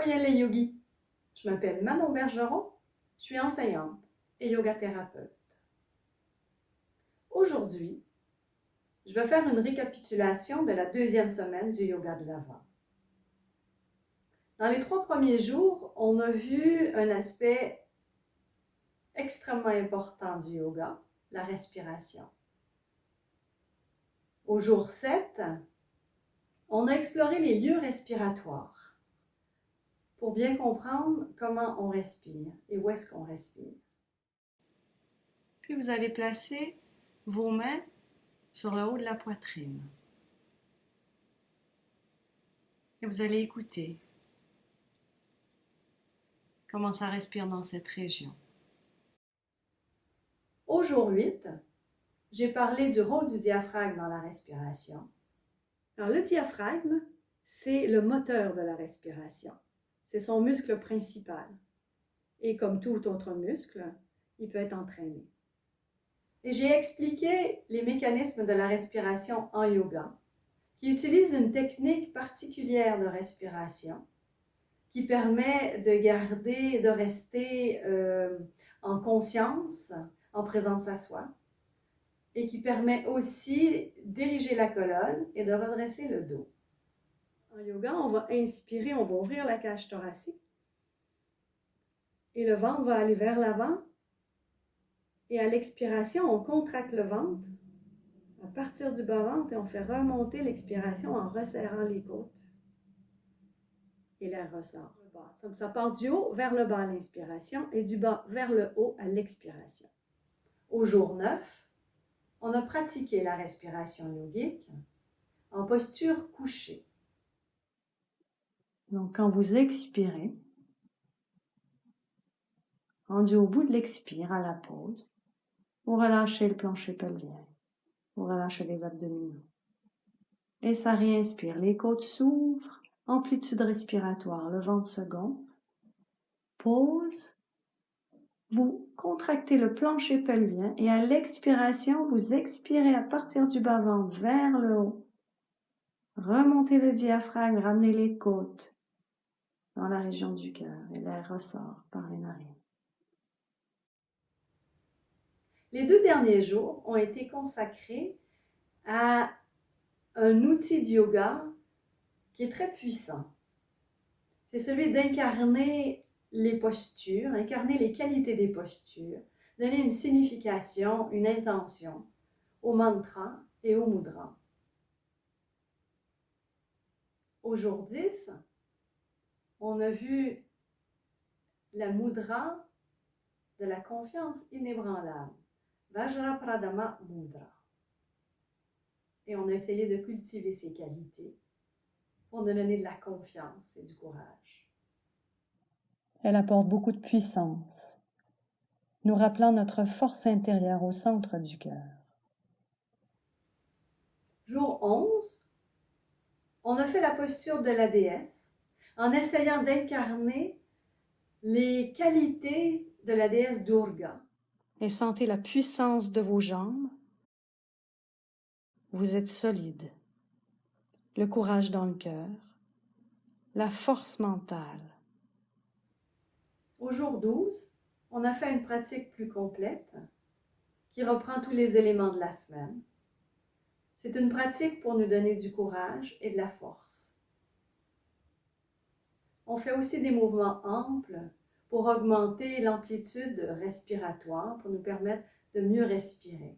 Voyez les yogis, je m'appelle Manon Bergeron, je suis enseignante et yoga thérapeute. Aujourd'hui, je vais faire une récapitulation de la deuxième semaine du yoga de l'Avant. Dans les 3 premiers jours, on a vu un aspect extrêmement important du yoga, la respiration. Au jour 7, on a exploré les lieux respiratoires pour bien comprendre comment on respire et où est-ce qu'on respire. Puis vous allez placer vos mains sur le haut de la poitrine. Et vous allez écouter comment ça respire dans cette région. Au jour 8, j'ai parlé du rôle du diaphragme dans la respiration. Alors, le diaphragme, c'est le moteur de la respiration. C'est son muscle principal. Et comme tout autre muscle, il peut être entraîné. Et j'ai expliqué les mécanismes de la respiration en yoga, qui utilisent une technique particulière de respiration qui permet de rester en conscience, en présence à soi, et qui permet aussi d'ériger la colonne et de redresser le dos. En yoga, on va inspirer, on va ouvrir la cage thoracique et le ventre va aller vers l'avant. Et à l'expiration, on contracte le ventre à partir du bas-ventre et on fait remonter l'expiration en resserrant les côtes. Et l'air ressort. Donc, ça part du haut vers le bas à l'inspiration et du bas vers le haut à l'expiration. Au jour 9, on a pratiqué la respiration yogique en posture couchée. Donc, quand vous expirez, rendu au bout de l'expire, à la pause, vous relâchez le plancher pelvien, vous relâchez les abdominaux. Et ça réinspire, les côtes s'ouvrent, amplitude respiratoire, le ventre se gonfle, pause, vous contractez le plancher pelvien et à l'expiration, vous expirez à partir du bas-ventre vers le haut. Remontez le diaphragme, ramenez les côtes dans la région du cœur et l'air ressort par les narines. Les 2 derniers jours ont été consacrés à un outil de yoga qui est très puissant. C'est celui d'incarner les postures, incarner les qualités des postures, donner une signification, une intention au mantra et au mudra. Au jour 10, on a vu la mudra de la confiance inébranlable, Vajrapradama Mudra. Et on a essayé de cultiver ces qualités pour nous donner de la confiance et du courage. Elle apporte beaucoup de puissance, nous rappelant notre force intérieure au centre du cœur. Jour 11, on a fait la posture de la déesse en essayant d'incarner les qualités de la déesse Durga. Et sentez la puissance de vos jambes. Vous êtes solide. Le courage dans le cœur. La force mentale. Au jour 12, on a fait une pratique plus complète qui reprend tous les éléments de la semaine. C'est une pratique pour nous donner du courage et de la force. On fait aussi des mouvements amples pour augmenter l'amplitude respiratoire, pour nous permettre de mieux respirer.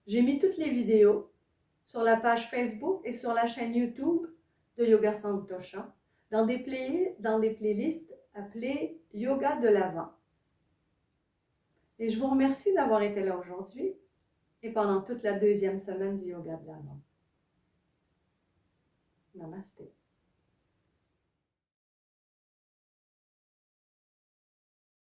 J'ai mis toutes les vidéos sur la page Facebook et sur la chaîne YouTube de Yoga Santosha dans des playlists appelées Yoga de l'Avant. Et je vous remercie d'avoir été là aujourd'hui et pendant toute la deuxième semaine du Yoga de l'Avant. Namasté.